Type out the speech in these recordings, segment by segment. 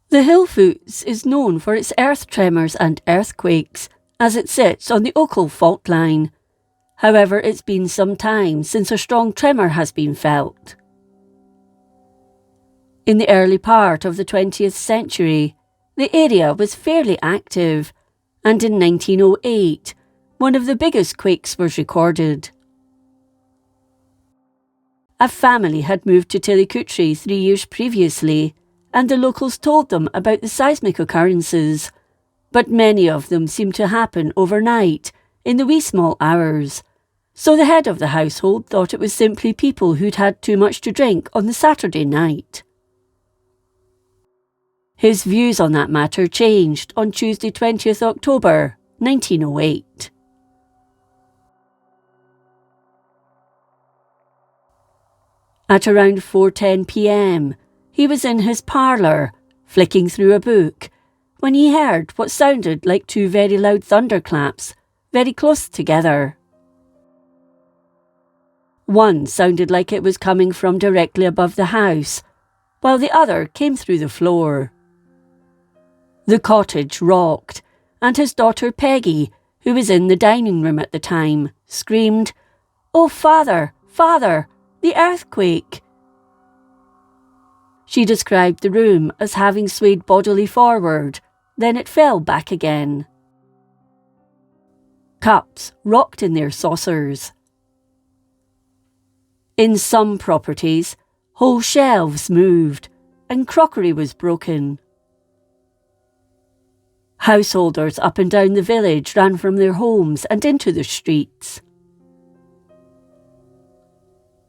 The Hillfoots is known for its earth tremors and earthquakes, as it sits on the Ochil fault line. However, it's been some time since a strong tremor has been felt. In the early part of the 20th century, the area was fairly active, and in 1908, one of the biggest quakes was recorded. A family had moved to Tillicoultry 3 years previously, and the locals told them about the seismic occurrences, but many of them seemed to happen overnight, in the wee small hours, so the head of the household thought it was simply people who'd had too much to drink on the Saturday night. His views on that matter changed on Tuesday 20th October 1908. At around 4:10 p.m, he was in his parlour, flicking through a book, when he heard what sounded like two very loud thunderclaps, very close together. One sounded like it was coming from directly above the house, while the other came through the floor. The cottage rocked, and his daughter Peggy, who was in the dining room at the time, screamed, "Oh, Father, Father, the earthquake!" She described the room as having swayed bodily forward, then it fell back again. Cups rocked in their saucers. In some properties, whole shelves moved, and crockery was broken. Householders up and down the village ran from their homes and into the streets.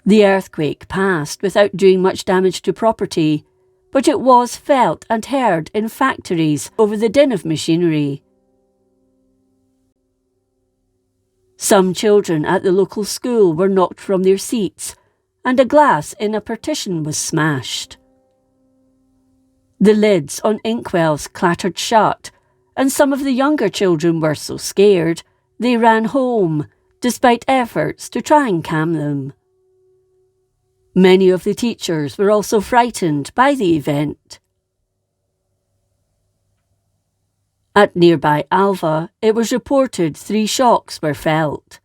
The earthquake passed without doing much damage to property, but it was felt and heard in factories over the din of machinery. Some children at the local school were knocked from their seats, and a glass in a partition was smashed. The lids on inkwells clattered shut, and some of the younger children were so scared they ran home, despite efforts to try and calm them. Many of the teachers were also frightened by the event. At nearby Alva, it was reported 3 shocks were felt.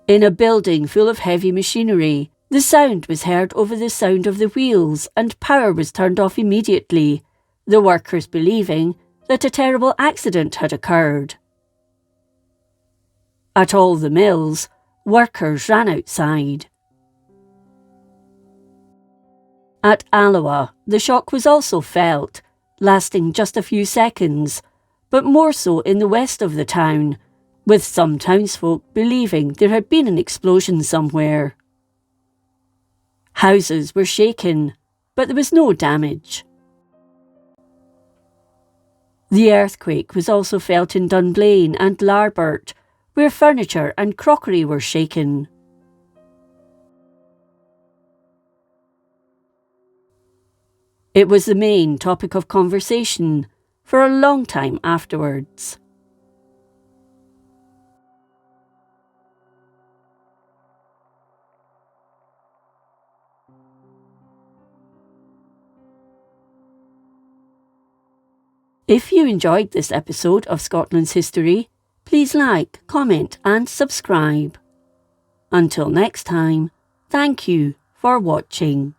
In a building full of heavy machinery, the sound was heard over the sound of the wheels and power was turned off immediately, the workers believing that a terrible accident had occurred. At all the mills, workers ran outside. At Alloa, the shock was also felt, lasting just a few seconds, but more so in the west of the town, with some townsfolk believing there had been an explosion somewhere. Houses were shaken, but there was no damage. The earthquake was also felt in Dunblane and Larbert, where furniture and crockery were shaken. It was the main topic of conversation for a long time afterwards. If you enjoyed this episode of Scotland's History, please like, comment and subscribe. Until next time, thank you for watching.